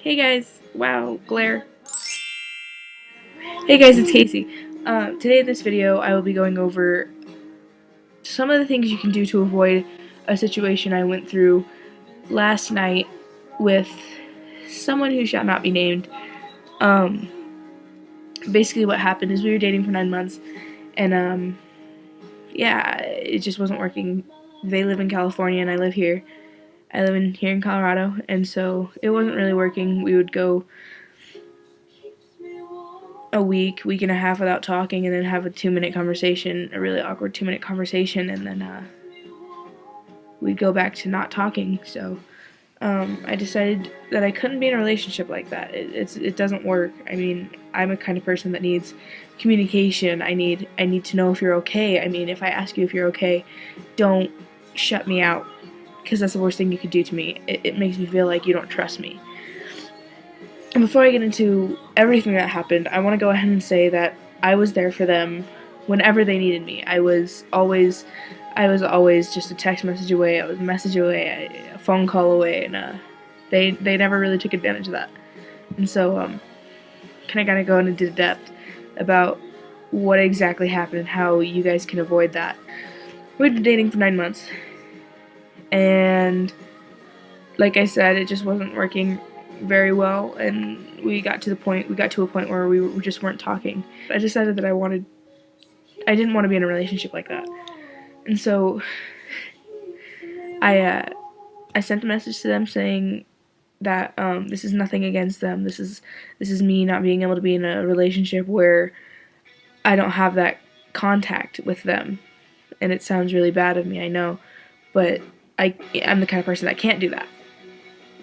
Hey guys, wow, glare. Hey guys, it's Casey. Today in this video, I will be going over some of the things you can do to avoid a situation I went through last night with someone who shall not be named. Basically what happened is we were dating for 9 months, and yeah, it just wasn't working. They live in California and I live here. I live here in Colorado, and so it wasn't really working. We would go a week and a half without talking, and then have a 2-minute conversation, a really awkward 2-minute conversation, and then we'd go back to not talking. So I decided that I couldn't be in a relationship like that. It doesn't work. I mean, I'm a kind of person that needs communication. I need to know if you're okay. I mean, if I ask you if you're okay, don't shut me out, because that's the worst thing you could do to me. It makes me feel like you don't trust me. And before I get into everything that happened, I want to go ahead and say that I was there for them whenever they needed me. I was always just a text message away. I was a message away, a phone call away, and they never really took advantage of that. And so kind of go into depth about what exactly happened and how you guys can avoid that. We'd been dating for 9 months, and like I said, it just wasn't working very well, and we got to a point where we just weren't talking. I decided that I didn't want to be in a relationship like that, and so I sent a message to them saying that this is nothing against them. This is me not being able to be in a relationship where I don't have that contact with them. And it sounds really bad of me, I know, but I'm the kind of person that can't do that.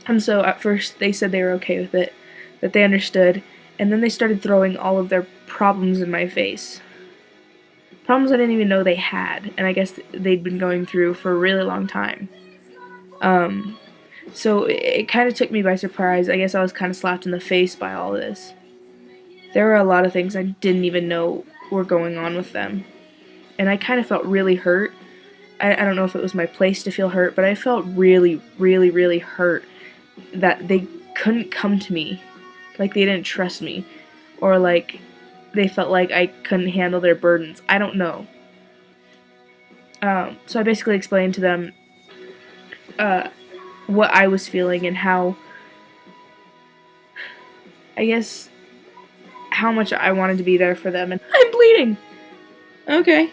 And so at first they said they were okay with it, that they understood, and then they started throwing all of their problems in my face. Problems I didn't even know they had, and I guess they'd been going through for a really long time. So it kind of took me by surprise. I guess I was kind of slapped in the face by all this. There were a lot of things I didn't even know were going on with them, and I kind of felt really hurt. I don't know if it was my place to feel hurt, but I felt really, really, really hurt that they couldn't come to me, like they didn't trust me, or like they felt like I couldn't handle their burdens. I don't know. So I basically explained to them what I was feeling and how, I guess, how much I wanted to be there for them. And I'm bleeding! Okay.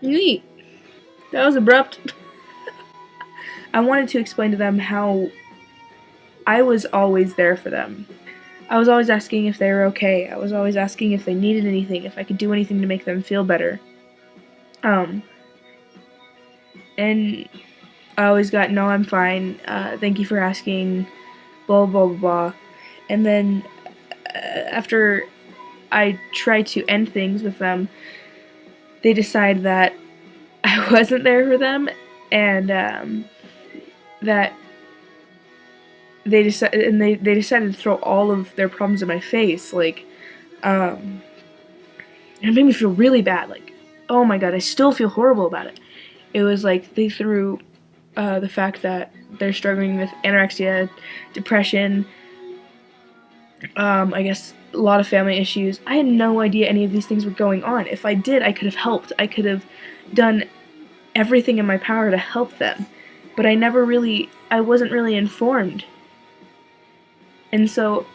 Neat. That was abrupt. I wanted to explain to them how I was always there for them. I was always asking if they were okay. I was always asking if they needed anything, if I could do anything to make them feel better. And I always got, no, I'm fine, thank you for asking, blah, blah, blah, blah. And then after I tried to end things with them, they decided that I wasn't there for them, and that they decided to throw all of their problems in my face. Like, it made me feel really bad. Like, oh my god, I still feel horrible about it. It was like they threw the fact that they're struggling with anorexia, depression, I guess a lot of family issues. I had no idea any of these things were going on. If I did, I could have helped. I could have done everything in my power to help them. But I wasn't really informed. And so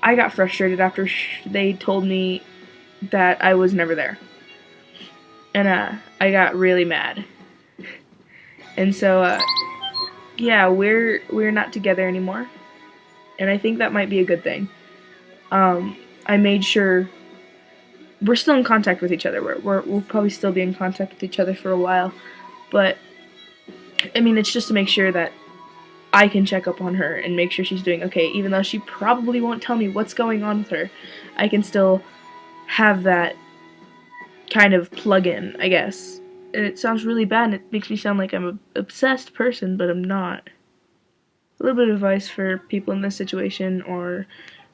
I got frustrated after they told me that I was never there. And I got really mad. And so yeah, we're not together anymore. And I think that might be a good thing. I made sure we're still in contact with each other. We'll probably still be in contact with each other for a while, but I mean, it's just to make sure that I can check up on her and make sure she's doing okay, even though she probably won't tell me what's going on with her. I can still have that kind of plug-in, I guess. And it sounds really bad, and it makes me sound like I'm an obsessed person, but I'm not. A little bit of advice for people in this situation, or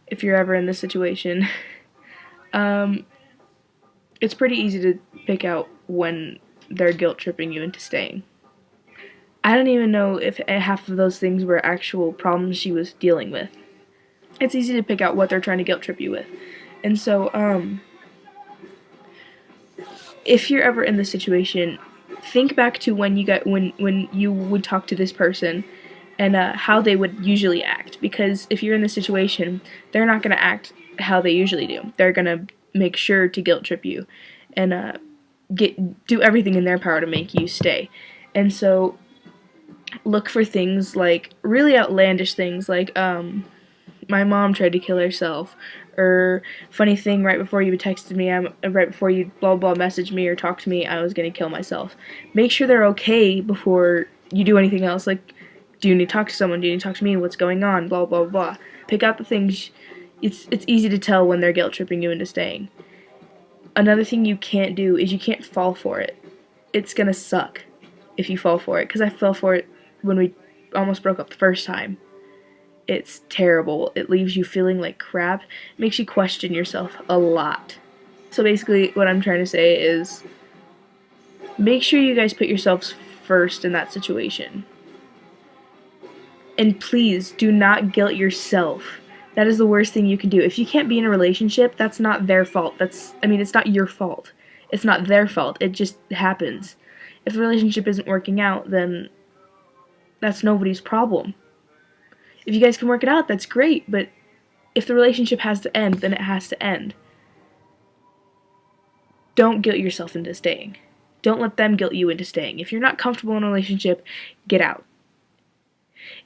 if you're ever in this situation. It's pretty easy to pick out when they're guilt tripping you into staying. I don't even know if half of those things were actual problems she was dealing with. it's easy to pick out what they're trying to guilt trip you with. And so, if you're ever in this situation, think back to when you would talk to this person and how they would usually act. Because if you're in this situation, they're not going to act how they usually do. They're going to make sure to guilt trip you and do everything in their power to make you stay. And so look for things like really outlandish things like my mom tried to kill herself, or funny thing, right before you texted me, right before you blah blah messaged me or talked to me, I was gonna kill myself. Make sure they're okay before you do anything else. Like, do you need to talk to someone? Do you need to talk to me? What's going on? Blah blah blah. Pick out the things. It's easy to tell when they're guilt tripping you into staying. Another thing you can't do is you can't fall for it. It's gonna suck if you fall for it, because I fell for it when we almost broke up the first time. It's terrible. It leaves you feeling like crap. It makes you question yourself a lot. So basically, what I'm trying to say is, make sure you guys put yourselves first in that situation. And please, do not guilt yourself. That is the worst thing you can do. If you can't be in a relationship, that's not their fault. It's not your fault. It's not their fault. It just happens. If the relationship isn't working out, then that's nobody's problem. If you guys can work it out, that's great, but if the relationship has to end, then it has to end. Don't guilt yourself into staying. Don't let them guilt you into staying. If you're not comfortable in a relationship, get out.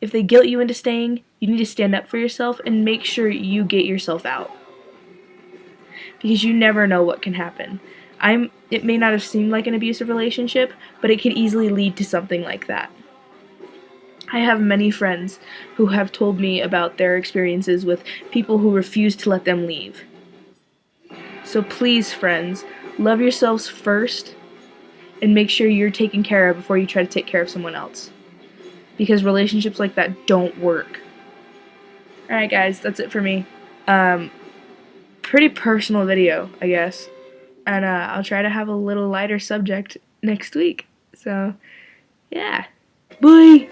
If they guilt you into staying, you need to stand up for yourself and make sure you get yourself out. Because you never know what can happen. It may not have seemed like an abusive relationship, but it could easily lead to something like that. I have many friends who have told me about their experiences with people who refuse to let them leave. So please, friends, love yourselves first and make sure you're taken care of before you try to take care of someone else. Because relationships like that don't work. Alright guys, that's it for me. Pretty personal video, I guess. And I'll try to have a little lighter subject next week. So, yeah. Bye!